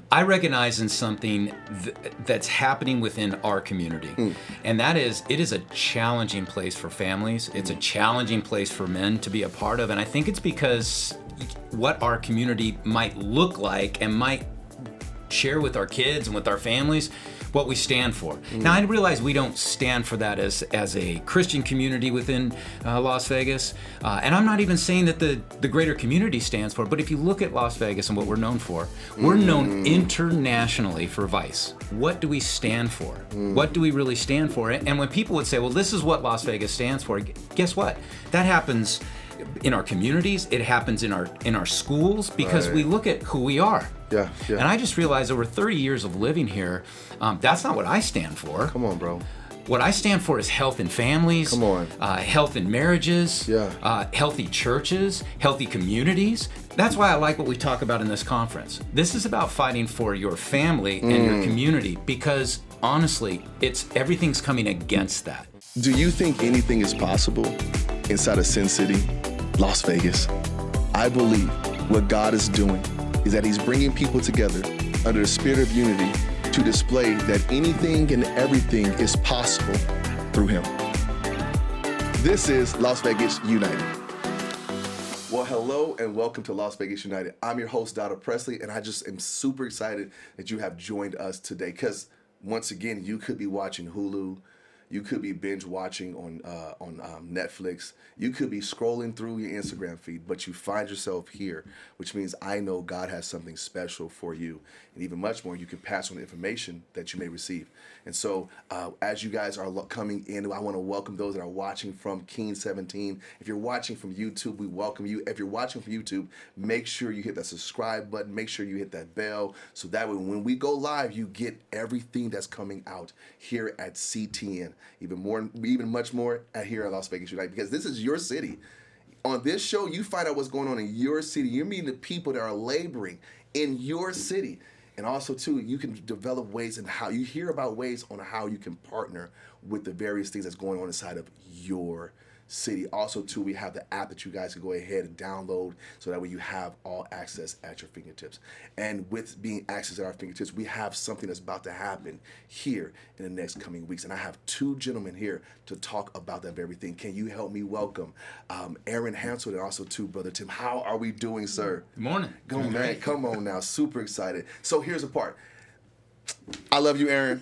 I recognize in something that's happening within our community, and that is, it is a challenging place for families. It's a challenging place for men to be a part of, and I think it's because what our community might look like and might share with our kids and with our families, what we stand for. Now, I realize we don't stand for that as a Christian community within Las Vegas, and I'm not even saying that the greater community stands for it, but if you look at Las Vegas and what we're known for, we're known internationally for vice. What do we stand for? What do we really stand for? And when people would say, well, this is what Las Vegas stands for, guess what? That happens in our communities, it happens in our schools, because we look at who we are. Yeah. And I just realized over 30 years of living here, that's not what I stand for. Come on, bro. What I stand for is health in families, Come on. Health in marriages, healthy churches, healthy communities. That's why I like what we talk about in this conference. This is about fighting for your family and your community, because honestly, everything's coming against that. Do you think anything is possible inside of Sin City, Las Vegas? I believe what God is doing is that he's bringing people together under the spirit of unity to display that anything and everything is possible through him. This is Las Vegas United. Well, hello and welcome to Las Vegas United. I'm your host, Dada Presley, and I just am super excited that you have joined us today, because once again, you could be watching Hulu. You could be binge watching on Netflix. You could be scrolling through your Instagram feed, but you find yourself here, which means I know God has something special for you. And even much more, you can pass on the information that you may receive. And so as you guys are coming in, I want to welcome those that are watching from Keen 17. If you're watching from YouTube, we welcome you. If you're watching from YouTube, make sure you hit that subscribe button. Make sure you hit that bell, so that way when we go live, you get everything that's coming out here at CTN. Even much more here at Las Vegas United, because this is your city. On this show, you find out what's going on in your city. You're meeting the people that are laboring in your city. And also, too, you can develop ways and how you hear about ways on how you can partner with the various things that's going on inside of your city. Also, too, we have the app that you guys can go ahead and download, so that way you have all access at your fingertips. And with being access at our fingertips, we have something that's about to happen here in the next coming weeks. And I have two gentlemen here to talk about that very thing. Can you help me welcome Aaron Hansel, and also, too, Brother Tim? How are we doing, sir? Good morning. Go, man. Come on now. Super excited. So here's the part. I love you, Aaron,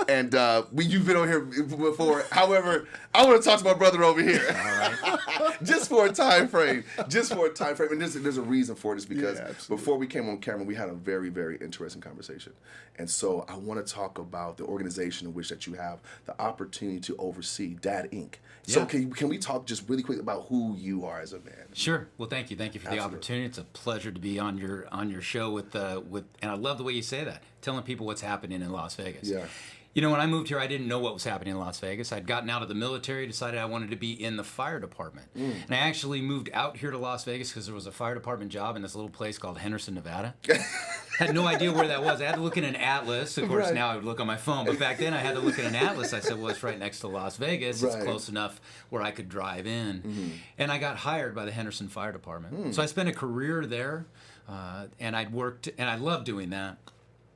and you've been on here before. However, I want to talk to my brother over here. All right. Just for a time frame. And there's a reason for this, because before we came on camera, we had a very, very interesting conversation. And so I want to talk about the organization in which that you have the opportunity to oversee, Dad Inc. So can we talk just really quick about who you are as a man? Sure. Well, thank you for the opportunity. It's a pleasure to be on your show with and I love the way you say that, telling people what's happening in Las Vegas. Yeah. You know, when I moved here, I didn't know what was happening in Las Vegas. I'd gotten out of the military, decided I wanted to be in the fire department. And I actually moved out here to Las Vegas because there was a fire department job in this little place called Henderson, Nevada. Had no idea where that was. I had to look in an atlas. Of course, now I would look on my phone. But back then, I had to look in an atlas. I said, well, it's right next to Las Vegas. It's close enough where I could drive in. And I got hired by the Henderson Fire Department. So I spent a career there, and I'd worked, and I loved doing that.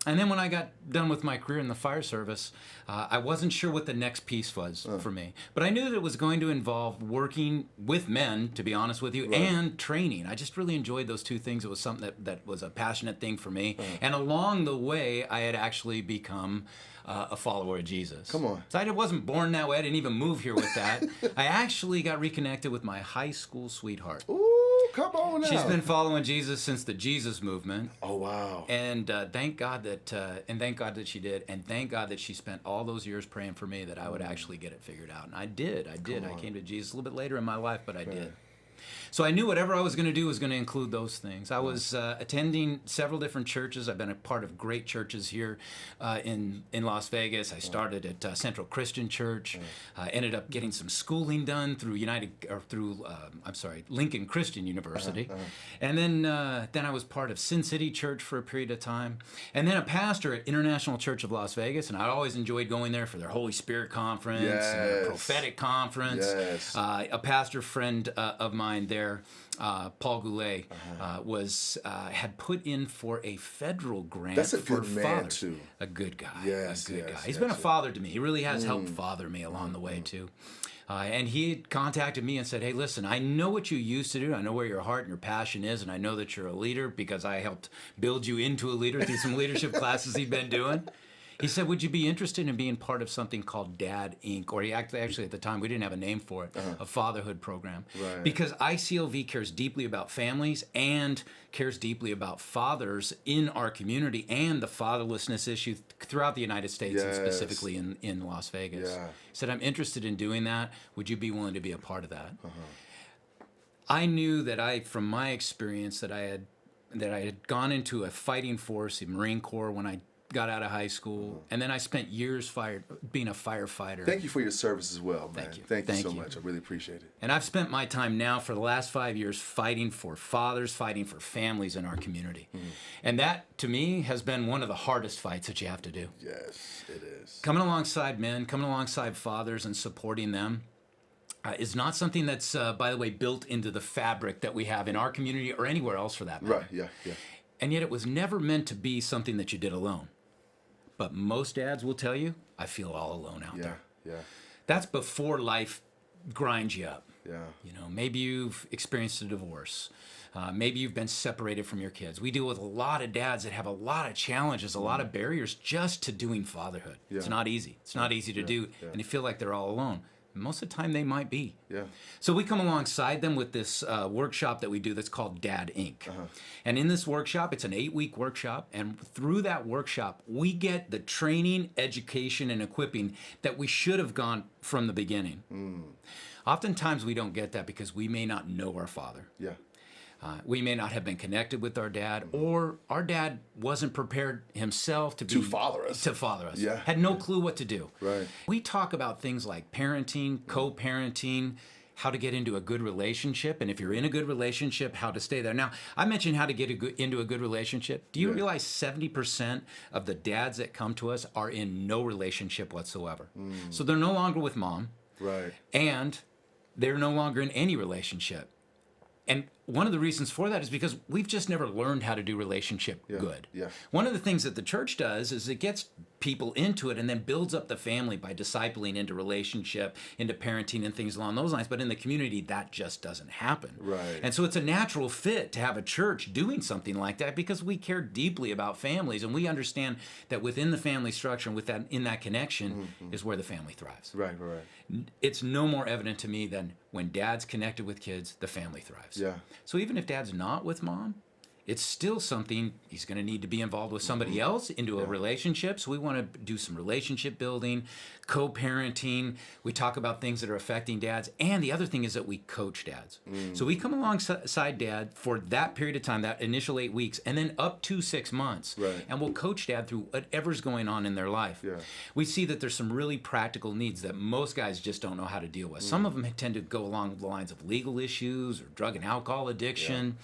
And then when I got done with my career in the fire service, I wasn't sure what the next piece was for me. But I knew that it was going to involve working with men, to be honest with you, and training. I just really enjoyed those two things. It was something that was a passionate thing for me. And along the way, I had actually become a follower of Jesus. Come on. So I wasn't born that way. I didn't even move here with that. I actually got reconnected with my high school sweetheart. Ooh. Come on now. She's been following Jesus since the Jesus movement. Oh, wow. And thank God that she did, and thank God that she spent all those years praying for me that I would actually get it figured out. And I did. I came to Jesus a little bit later in my life, but I did. So I knew whatever I was going to do was going to include those things. I was attending several different churches. I've been a part of great churches here in Las Vegas. I started at Central Christian Church. Ended up getting some schooling done through Lincoln Christian University. And then I was part of Sin City Church for a period of time. And then a pastor at International Church of Las Vegas. And I always enjoyed going there for their Holy Spirit conference, and their prophetic conference. A pastor friend of mine mine there, Paul Goulet, had put in for a federal grant. That's a for good man, fathers. too. A good guy. Yes, a good yes, guy. He's yes, been a yes. father to me. He really has helped father me along the way, too. And he had contacted me and said, hey, listen, I know what you used to do. I know where your heart and your passion is, and I know that you're a leader because I helped build you into a leader through some leadership classes he'd been doing. He said, would you be interested in being part of something called Dad Inc.? Or he actually at the time, we didn't have a name for it, a fatherhood program. Right. Because ICLV cares deeply about families and cares deeply about fathers in our community and the fatherlessness issue throughout the United States and specifically in Las Vegas. Yeah. He said, I'm interested in doing that. Would you be willing to be a part of that? I knew that from my experience, that I had gone into a fighting force, the Marine Corps, when I got out of high school, and then I spent years being a firefighter. Thank you for your service as well, man. Thank you. Thank you so much. I really appreciate it. And I've spent my time now for the last 5 years fighting for fathers, fighting for families in our community. And that, to me, has been one of the hardest fights that you have to do. Yes, it is. Coming alongside men, coming alongside fathers and supporting them is not something that's, by the way, built into the fabric that we have in our community or anywhere else for that matter. Right, yeah. And yet it was never meant to be something that you did alone. But most dads will tell you, I feel all alone out there. Yeah. That's before life grinds you up. Yeah. You know, maybe you've experienced a divorce. Maybe you've been separated from your kids. We deal with a lot of dads that have a lot of challenges, a lot of barriers just to doing fatherhood. Yeah. It's not easy. It's not easy to do, and they feel like they're all alone. Most of the time, they might be. Yeah. So we come alongside them with this workshop that we do that's called Dad Inc. And in this workshop, it's an 8-week workshop. And through that workshop, we get the training, education, and equipping that we should have gone from the beginning. Oftentimes, we don't get that because we may not know our father. Yeah. We may not have been connected with our dad, or our dad wasn't prepared himself to father us. Yeah. Had no clue what to do. Right. We talk about things like parenting, co-parenting, how to get into a good relationship, and if you're in a good relationship, how to stay there. Now, I mentioned how to get into a good relationship. Do you realize 70% of the dads that come to us are in no relationship whatsoever? So they're no longer with mom. Right. And they're no longer in any relationship. And one of the reasons for that is because we've just never learned how to do relationship good. Yeah. One of the things that the church does is it gets people into it and then builds up the family by discipling into relationship, into parenting and things along those lines. But in the community, that just doesn't happen. Right. And so it's a natural fit to have a church doing something like that because we care deeply about families and we understand that within the family structure and with that, in that connection is where the family thrives. Right. It's no more evident to me than when dad's connected with kids, the family thrives. Yeah. So even if dad's not with mom, it's still something he's going to need to be involved with somebody else into a relationship. So we want to do some relationship building, co-parenting. We talk about things that are affecting dads. And the other thing is that we coach dads. So we come alongside dad for that period of time, that initial 8 weeks, and then up to 6 months. Right. And we'll coach dad through whatever's going on in their life. Yeah. We see that there's some really practical needs that most guys just don't know how to deal with. Some of them tend to go along the lines of legal issues or drug and alcohol addiction.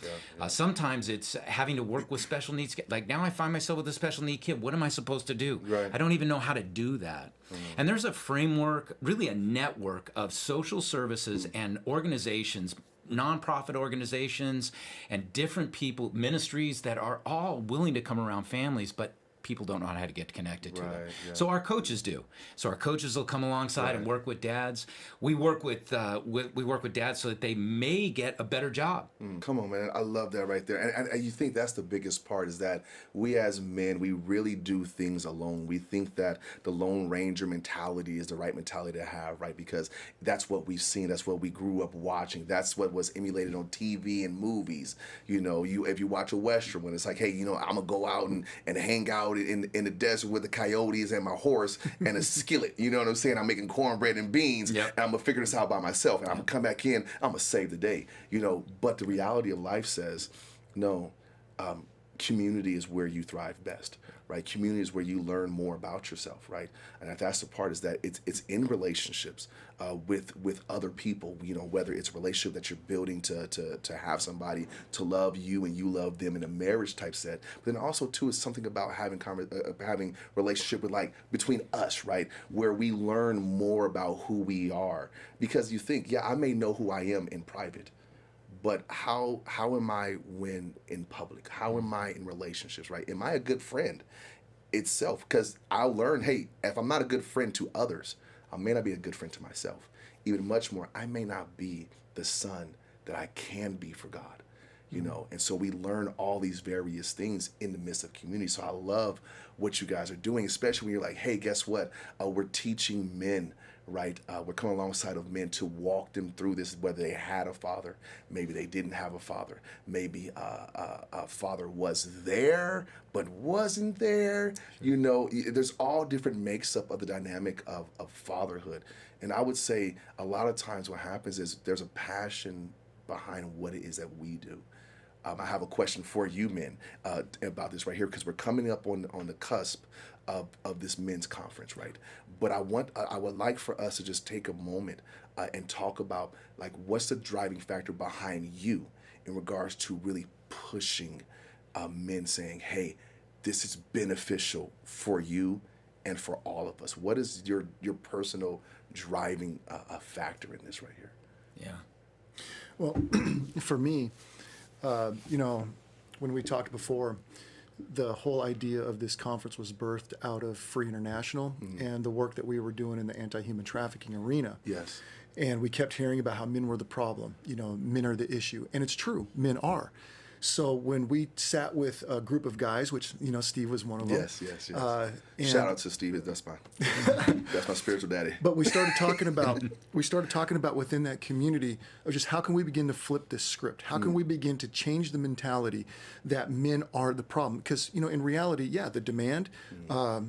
Sometimes it's having to work with special needs. Like now I find myself with a special need kid. What am I supposed to do? Right. I don't even know how to do that. And there's a framework, really a network of social services and organizations, nonprofit organizations and different people, ministries that are all willing to come around families, but people don't know how to get connected to them. Yeah. So our coaches do. So our coaches will come alongside and work with dads. We work with dads so that they may get a better job. Come on, man. I love that right there. And you think that's the biggest part is that we as men, we really do things alone. We think that the Lone Ranger mentality is the right mentality to have, right? Because that's what we've seen. That's what we grew up watching. That's what was emulated on TV and movies. You know, if you watch a Western when it's like, hey, you know, I'm going to go out and hang out in the desert with the coyotes and my horse and a skillet. You know what I'm saying? I'm making cornbread and beans, and I'm going to figure this out by myself, and I'm going to come back in, I'm going to save the day. You know, but the reality of life says, no, community is where you thrive best, right? Community is where you learn more about yourself, right? And that's the part is that it's in relationships with other people, you know, whether it's a relationship that you're building to have somebody to love you and you love them in a marriage type set. But then also too is something about having relationship with like between us, right? Where we learn more about who we are, because you think, yeah, I may know who I am in private, but how am I when in public? How am I in relationships, right? Am I a good friend itself? Because I'll learn, hey, if I'm not a good friend to others, I may not be a good friend to myself. Even much more, I may not be the son that I can be for God. You know, and so we learn all these various things in the midst of community. So I love what you guys are doing, especially when you're like, hey, guess what? We're teaching men, right? We're coming alongside of men to walk them through this, whether they had a father, maybe they didn't have a father, maybe a father was there but wasn't there. You know, there's all different makes up of the dynamic of fatherhood. And I would say a lot of times what happens is there's a passion behind what it is that we do. I have a question for you men about this right here, because we're coming up on the cusp of this men's conference, right? But I would like for us to just take a moment and talk about, like, what's the driving factor behind you in regards to really pushing men, saying, hey, this is beneficial for you and for all of us. What is your personal driving factor in this right here? Yeah. Well, for me, you know, when we talked before, the whole idea of this conference was birthed out of Free International and the work that we were doing in the anti-human trafficking arena. Yes. And we kept hearing about how men were the problem, you know, men are the issue. And it's true, men are. So when we sat with a group of guys, which, you know, Steve was one of them. Yes. Shout out to Steve. That's my spiritual daddy. But we started talking about within that community of just how can we begin to flip this script? How can we begin to change the mentality that men are the problem? Because, you know, in reality, yeah, the demand, all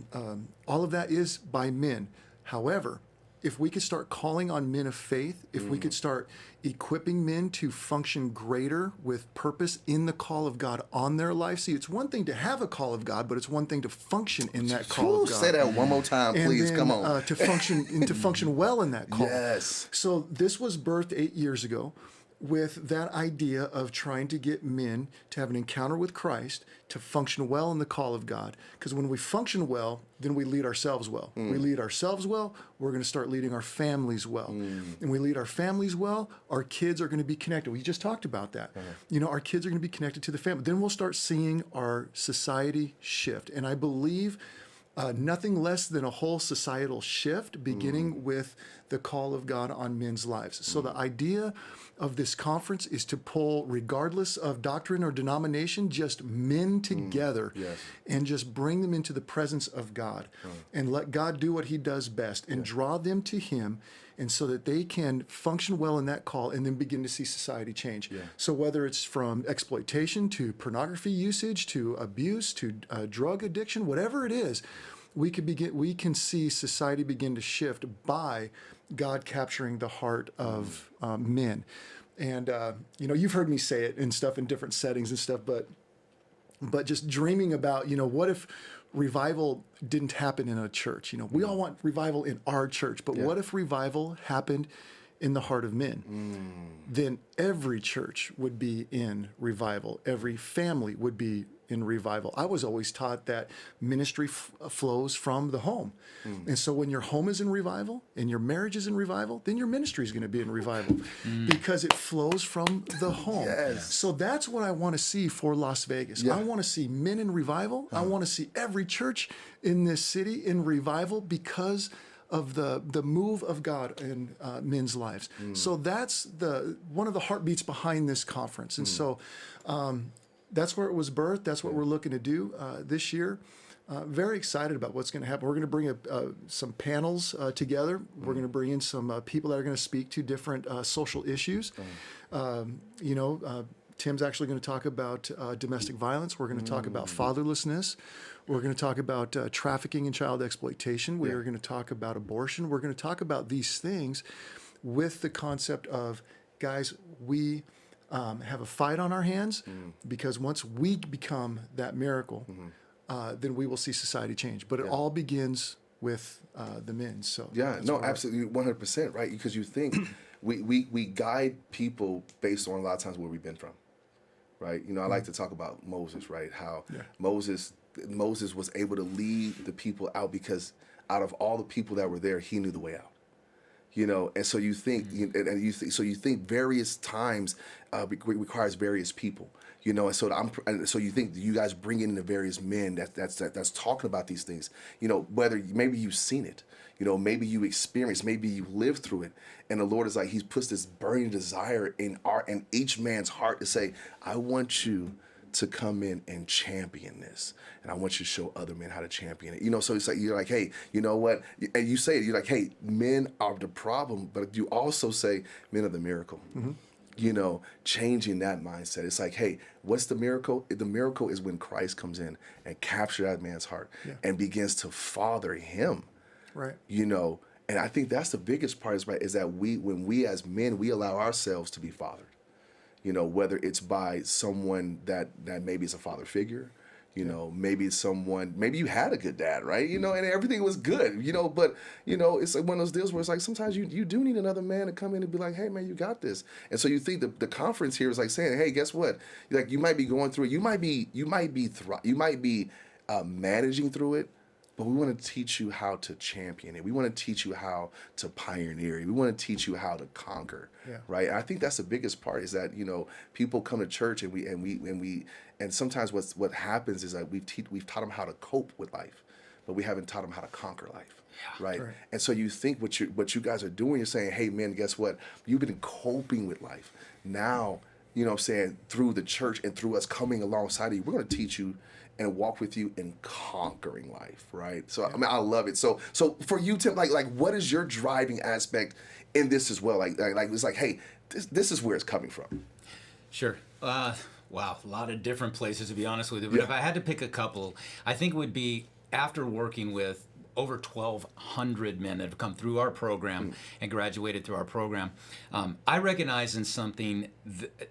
of that is by men. However, if we could start calling on men of faith, if we could start equipping men to function greater with purpose in the call of God on their life. See, it's one thing to have a call of God, but it's one thing to function in that call of God. Say that one more time, please. Then, come on. To function well in that call. Yes. So this was birthed 8 years ago with that idea of trying to get men to have an encounter with Christ, to function well in the call of God. Because when we function well, then we lead ourselves well. We lead ourselves well, we're going to start leading our families well. And we lead our families well, our kids are going to be connected. We just talked about that. You know, our kids are going to be connected to the family. Then we'll start seeing our society shift. And I believe nothing less than a whole societal shift, beginning with the call of God on men's lives. So the idea of this conference is to pull, regardless of doctrine or denomination, just men together and just bring them into the presence of God and let God do what he does best and draw them to him, and so that they can function well in that call and then begin to see society change. So whether it's from exploitation to pornography usage to abuse to drug addiction, whatever it is, we can see society begin to shift by God capturing the heart of men. And you know, you've heard me say it and stuff in different settings and stuff, but just dreaming about, you know, what if revival didn't happen in a church? You know, we all want revival in our church, but what if revival happened in the heart of men? Then every church would be in revival. Every family would be in revival. I was always taught that ministry flows from the home. And so when your home is in revival and your marriage is in revival, then your ministry is going to be in revival because it flows from the home. So that's what I want to see for Las Vegas. I want to see men in revival. I want to see every church in this city in revival because of the move of God in men's lives. So that's one of the heartbeats behind this conference. And so that's where it was birthed. That's what we're looking to do this year. Very excited about what's going to happen. We're going to bring some panels together. We're going to bring in some people that are going to speak to different social issues. You know, Tim's actually going to talk about domestic violence. We're going to talk about fatherlessness. We're going to talk about trafficking and child exploitation. We are going to talk about abortion. We're going to talk about these things with the concept of, guys, we have a fight on our hands because once we become that miracle, then we will see society change. But it all begins with the men. So absolutely, 100%, right? Because you think we guide people based on a lot of times where we've been from, right? You know, I like to talk about Moses, right? How Moses was able to lead the people out because out of all the people that were there, he knew the way out. You know, and so you think, so you think various times requires various people. You know, and so you think you guys bring in the various men that's talking about these things. You know, whether maybe you've seen it, you know, maybe you experienced, maybe you lived through it, and the Lord is like He's puts this burning desire in each man's heart to say, I want you to come in and champion this, and I want you to show other men how to champion it. You know, so it's like you're like, hey, you know what? And you say it, you're like, hey, men are the problem, but you also say men are the miracle. Mm-hmm. You know, changing that mindset. It's like, hey, what's the miracle? The miracle is when Christ comes in and captures that man's heart and begins to father him. Right. You know, and I think that's the biggest part is that when we as men, we allow ourselves to be fathered. You know, whether it's by someone that maybe is a father figure, you know, maybe you had a good dad, right? You know, and everything was good, you know, but, you know, it's like one of those deals where it's like sometimes you do need another man to come in and be like, hey, man, you got this. And so you think the conference here is like saying, hey, guess what? Like you might be going through it. You might be managing through it. But we want to teach you how to champion it. We want to teach you how to pioneer it. We want to teach you how to conquer, right? And I think that's the biggest part is that, you know, people come to church and sometimes what happens is that we've taught them how to cope with life, but we haven't taught them how to conquer life, right? And so you think what you guys are doing, you're saying, hey, man, guess what? You've been coping with life. Now, you know what I'm saying, through the church and through us coming alongside of you, we're going to teach you and walk with you in conquering life, right? So I mean, I love it. So for you, Tim, like what is your driving aspect in this as well? Like it's like, hey, this is where it's coming from. Sure. Wow, a lot of different places to be honest with you. But if I had to pick a couple, I think it would be after working with over 1,200 men that have come through our program and graduated through our program, I recognize in something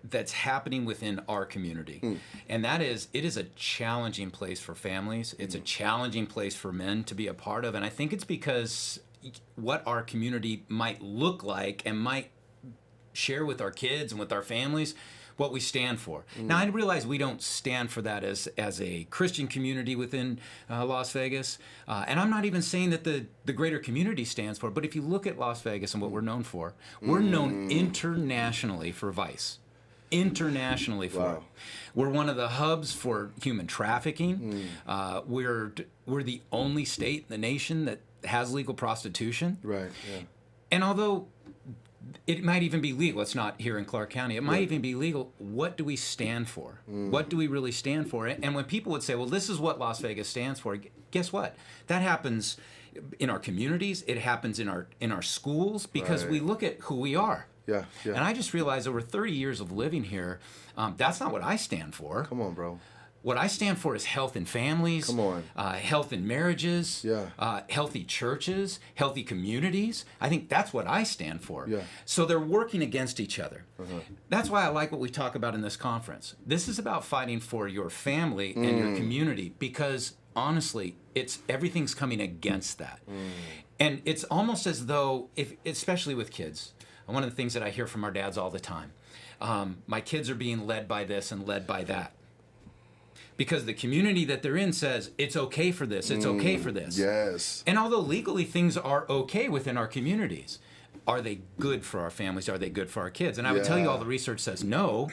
that's happening within our community. And that is, it is a challenging place for families. It's a challenging place for men to be a part of. And I think it's because what our community might look like and might share with our kids and with our families, what we stand for. Now, I realize we don't stand for that as a Christian community within Las Vegas, and I'm not even saying that the greater community stands for it, but if you look at Las Vegas and what we're known for, we're known internationally for vice. Internationally for it. We're one of the hubs for human trafficking. We're the only state in the nation that has legal prostitution. Right, yeah. And although it might even be legal. It's not here in Clark County. It might even be legal. What do we stand for? What do we really stand for? And when people would say, well, this is what Las Vegas stands for, guess what? That happens in our communities. It happens in our schools because we look at who we are. Yeah. And I just realized over 30 years of living here, that's not what I stand for. Come on, bro. What I stand for is health in families, health in marriages, healthy churches, healthy communities. I think that's what I stand for. So they're working against each other. That's why I like what we talk about in this conference. This is about fighting for your family and your community because, honestly, everything's coming against that. And it's almost as though, especially with kids, one of the things that I hear from our dads all the time, my kids are being led by this and led by that. Because the community that they're in says, it's okay for this, it's okay for this. Yes. And although legally things are okay within our communities, are they good for our families? Are they good for our kids? And I would tell you all the research says no.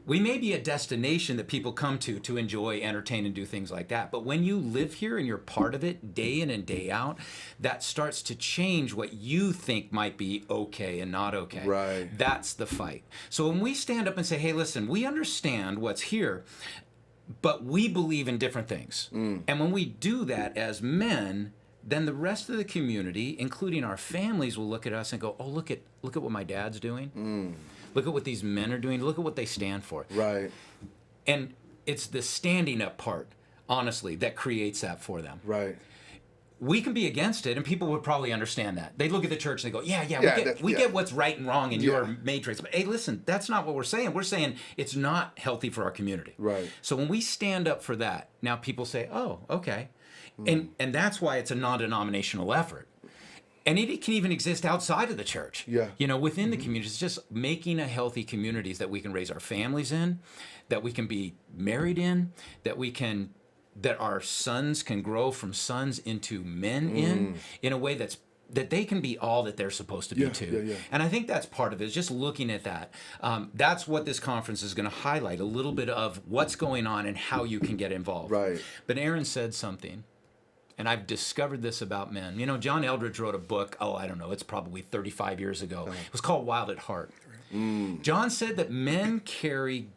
We may be a destination that people come to enjoy, entertain, and do things like that. But when you live here and you're part of it day in and day out, that starts to change what you think might be okay and not okay. Right. That's the fight. So when we stand up and say, hey, listen, we understand what's here, but we believe in different things. And when we do that as men, then the rest of the community, including our families, will look at us and go, oh, look at what my dad's doing. Look at what these men are doing. Look at what they stand for. Right. And it's the standing up part, honestly, that creates that for them. Right. We can be against it, and people would probably understand that. They look at the church and they go, we get what's right and wrong in your matrix. But hey, listen, that's not what we're saying. We're saying it's not healthy for our community. Right. So when we stand up for that, now people say, oh, okay. And that's why it's a non-denominational effort. And it can even exist outside of the church. Yeah. You know, within the community. It's just making a healthy communities that we can raise our families in, that we can be married in, that our sons can grow from sons into men in a way that's that they can be all that they're supposed to be too. Yeah. And I think that's part of it, is just looking at that. That's what this conference is going to highlight, a little bit of what's going on and how you can get involved. Right. But Aaron said something, and I've discovered this about men. You know, John Eldredge wrote a book, I don't know, it's probably 35 years ago. It was called Wild at Heart. John said that men carry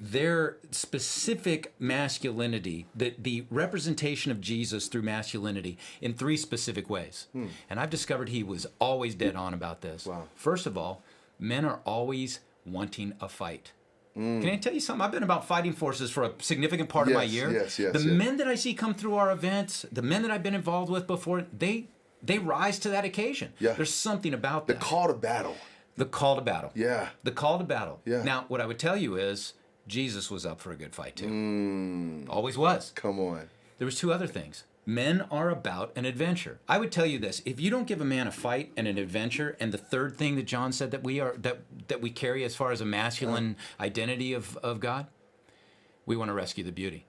their specific masculinity, the representation of Jesus through masculinity, in 3 specific ways. And I've discovered he was always dead on about this. Wow. First of all, men are always wanting a fight. Can I tell you something? I've been about fighting forces for a significant part of my year. The men that I see come through our events, the men that I've been involved with before, they rise to that occasion. Yeah. There's something about The that. call to battle. The call to battle. Yeah. The call to battle. Yeah. Now, what I would tell you is Jesus was up for a good fight too. Always was. Come on. There was 2 other things. Men are about an adventure. I would tell you this: if you don't give a man a fight and an adventure, and the third thing that John said that we carry as far as a masculine identity of God, we want to rescue the beauty.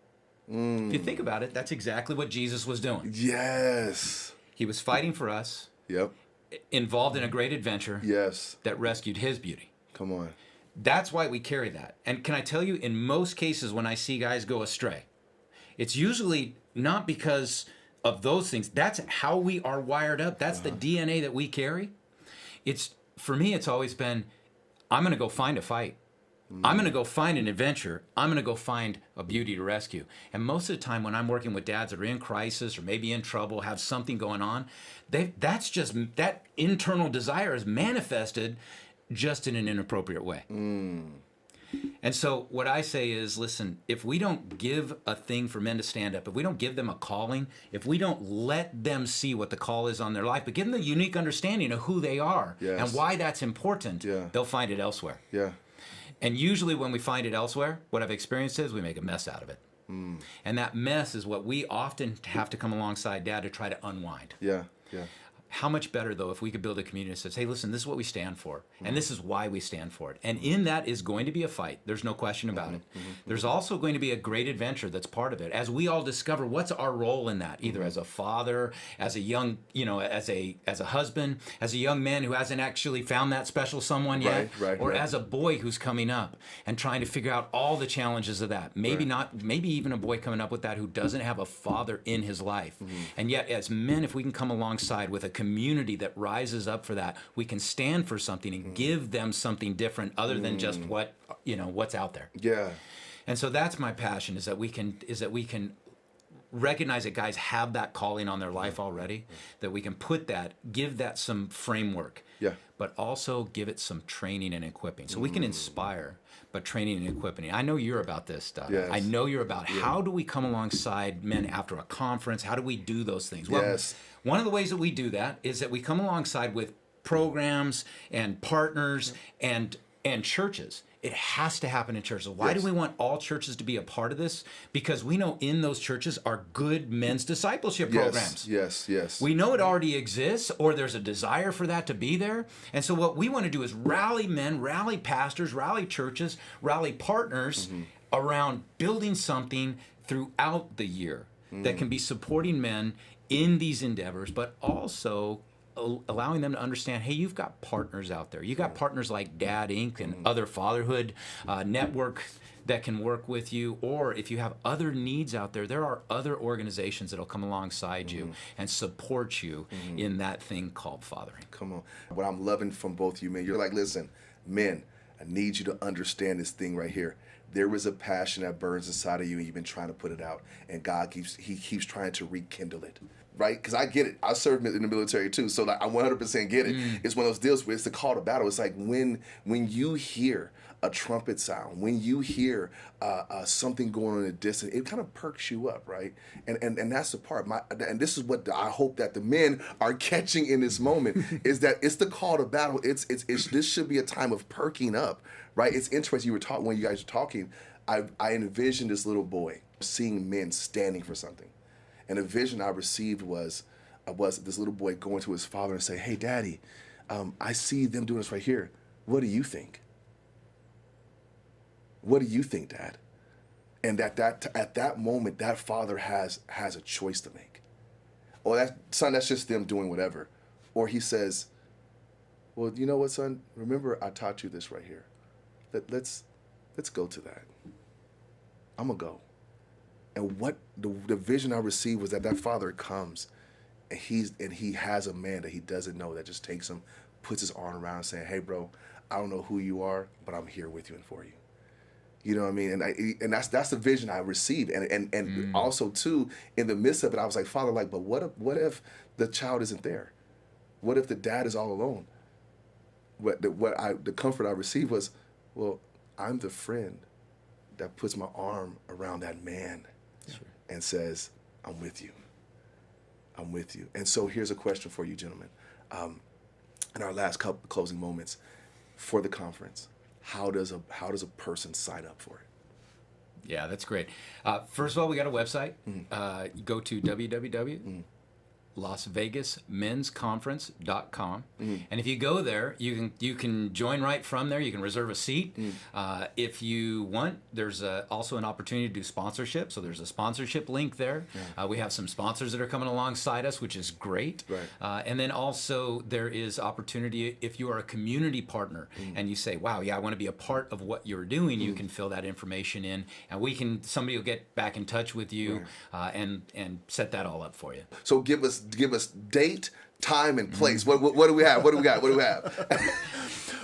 If you think about it, that's exactly what Jesus was doing. Yes. He was fighting for us, Yep. involved in a great adventure Yes. that rescued his beauty. Come on. That's why we carry that. And can I tell you, in most cases when I see guys go astray, it's usually not because of those things. That's how we are wired up. That's the DNA that we carry. For me, it's always been, I'm going to go find a fight. I'm going to go find an adventure. I'm going to go find a beauty to rescue. And most of the time when I'm working with dads that are in crisis or maybe in trouble, have something going on, that internal desire is manifested just in an inappropriate way. And so what I say is, listen, if we don't give a thing for men to stand up, if we don't give them a calling, if we don't let them see what the call is on their life, but give them the unique understanding of who they are and why that's important, they'll find it elsewhere. Yeah. And usually when we find it elsewhere, what I've experienced is we make a mess out of it. And that mess is what we often have to come alongside Dad to try to unwind. Yeah. Yeah. How much better, though, if we could build a community that says, hey, listen, this is what we stand for, and this is why we stand for it. And in that is going to be a fight. There's no question about it. There's also going to be a great adventure that's part of it, as we all discover what's our role in that, either as a father, as a young, as a husband, as a young man who hasn't actually found that special someone yet, or as a boy who's coming up and trying to figure out all the challenges of that. Maybe even a boy coming up with that who doesn't have a father in his life. And yet, as men, if we can come alongside with a community that rises up for that, we can stand for something and give them something different other than just what's out there. Yeah. And so that's my passion, is that we can recognize that guys have that calling on their life already, that we can give that some framework, but also give it some training and equipping. So we can inspire, but training and equipping. I know you're about this stuff. Yes. I know you're about how do we come alongside men after a conference? How do we do those things? Well, one of the ways that we do that is that we come alongside with programs and partners and churches. It has to happen in churches. Why do we want all churches to be a part of this? Because we know in those churches are good men's discipleship programs. Yes. We know it already exists, or there's a desire for that to be there. And so what we want to do is rally men, rally pastors, rally churches, rally partners around building something throughout the year that can be supporting men in these endeavors, but also allowing them to understand, hey, you've got partners out there. You've got partners like Dad Inc. and other fatherhood network that can work with you. Or if you have other needs out there, there are other organizations that will come alongside you and support you in that thing called fathering. Come on. What I'm loving from both of you, man, you're like, listen, men, I need you to understand this thing right here. There is a passion that burns inside of you, and you've been trying to put it out, and God keeps trying to rekindle it. Right? Because I get it. I served in the military too, so like I 100% get it. It's one of those deals where it's the call to battle. It's like when you hear a trumpet sound, when you hear something going on in the distance, it kind of perks you up, right? And that's the part. And this is what I hope that the men are catching in this moment is that it's the call to battle. It's this should be a time of perking up, right? It's interesting. You were talking when you guys were talking. I envisioned this little boy seeing men standing for something. And the vision I received was this little boy going to his father and say, hey, Daddy, I see them doing this right here. What do you think? What do you think, Dad? And at that moment, that father has a choice to make. Or that son, that's just them doing whatever. Or he says, well, you know what, son? Remember, I taught you this right here. Let's go to that. I'm going to go. And what the vision I received was that father comes, and he has a man that he doesn't know that just takes him, puts his arm around, saying, hey, bro, I don't know who you are, but I'm here with you and for you. You know what I mean? And that's the vision I received. And also, too, in the midst of it, I was like, Father, but what if the child isn't there? What if the dad is all alone? The comfort I received was, well, I'm the friend that puts my arm around that man and says, I'm with you. I'm with you. And so here's a question for you, gentlemen. In our last couple closing moments for the conference, how does a person sign up for it? Yeah, that's great. First of all, we got a website. You go to www.LasVegasMen'sConference.com, and if you go there, you can join right from there. You can reserve a seat. If you want, there's also an opportunity to do sponsorship. So there's a sponsorship link there. We have some sponsors that are coming alongside us, which is great. Right. And then also there is opportunity if you are a community partner and you say, wow, yeah, I want to be a part of what you're doing. You can fill that information in, and somebody will get back in touch with you and set that all up for you. So give us date, time, and place. What do we have? What do we got? What do we have?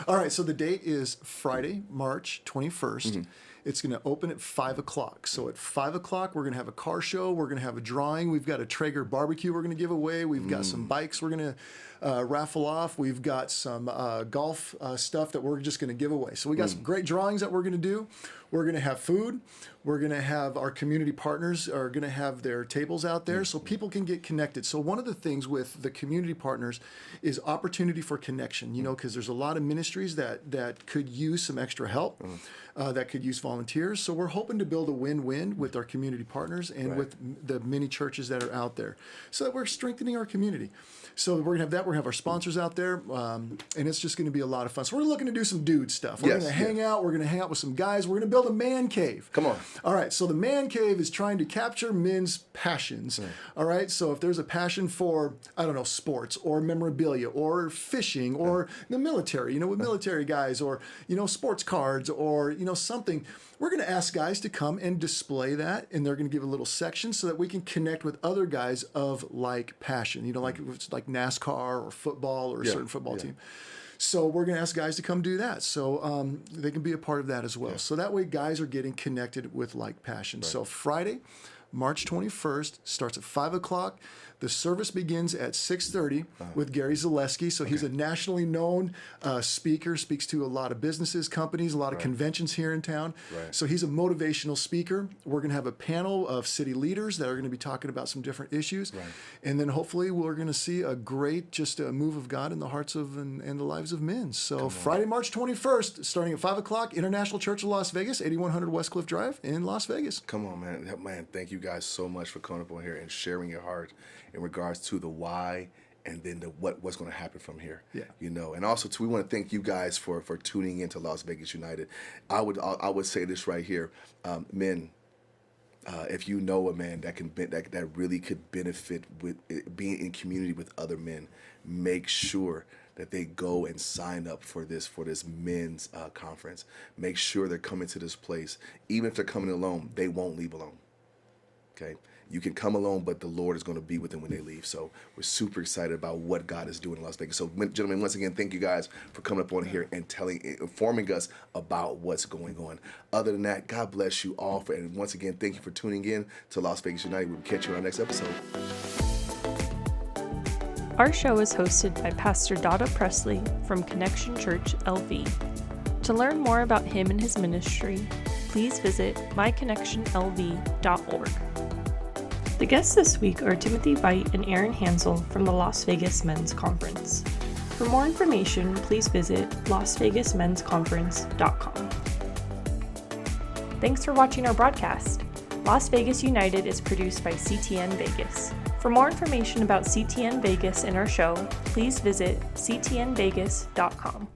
All right, so the date is Friday, March 21st. It's going to open at 5 o'clock. So at 5 o'clock, we're going to have a car show. We're going to have a drawing. We've got a Traeger barbecue we're going to give away. We've got some bikes we're going to raffle off. We've got some golf stuff that we're just going to give away. So we got some great drawings that we're going to do. We're going to have food. We're going to have our community partners are going to have their tables out there so people can get connected. So one of the things with the community partners is opportunity for connection, because there's a lot of ministries that could use some extra help, that could use volunteers. So we're hoping to build a win-win with our community partners and with the many churches that are out there so that we're strengthening our community. So we're going to have that. We're going to have our sponsors out there, and it's just going to be a lot of fun. So we're looking to do some dude stuff. We're going to hang out. We're going to hang out with some guys. We're going to build a man cave. Come on. All right, so the man cave is trying to capture men's passions. All right, so if there's a passion for, sports or memorabilia or fishing or the military, with military guys or, sports cards or, something, we're going to ask guys to come and display that, and they're going to give a little section so that we can connect with other guys of like passion, like NASCAR or football or a certain football team. So we're going to ask guys to come do that so they can be a part of that as well. Yeah. So that way guys are getting connected with like passion. Right. So Friday, March 21st, starts at 5 o'clock. The service begins at 6:30 with Gary Zaleski. So he's a nationally known speaker, speaks to a lot of businesses, companies, a lot of conventions here in town. Right. So he's a motivational speaker. We're going to have a panel of city leaders that are going to be talking about some different issues. Right. And then hopefully we're going to see a great move of God in the hearts of and the lives of men. So Friday, March 21st, starting at 5 o'clock, International Church of Las Vegas, 8100 West Cliff Drive in Las Vegas. Come on, man. Man, thank you guys so much for coming up on here and sharing your heart in regards to the why and then the what's going to happen from here. Yeah. And also too, we want to thank you guys for tuning into Las Vegas United. I would say this right here, men. If you know a man that really could benefit with being in community with other men, make sure that they go and sign up for this men's conference. Make sure they're coming to this place. Even if they're coming alone, they won't leave alone. Okay. You can come alone, but the Lord is going to be with them when they leave. So we're super excited about what God is doing in Las Vegas. So, gentlemen, once again, thank you guys for coming up on here and informing us about what's going on. Other than that, God bless you all. And once again, thank you for tuning in to Las Vegas United. We'll catch you on our next episode. Our show is hosted by Pastor Dada Presley from Connection Church LV. To learn more about him and his ministry, please visit myconnectionlv.org. The guests this week are Timothy Veit and Aaron Hansel from the Las Vegas Men's Conference. For more information, please visit LasVegasMen'sConference.com. Thanks for watching our broadcast. Las Vegas United is produced by CTNVegas. For more information about CTNVegas and our show, please visit CTNVegas.com.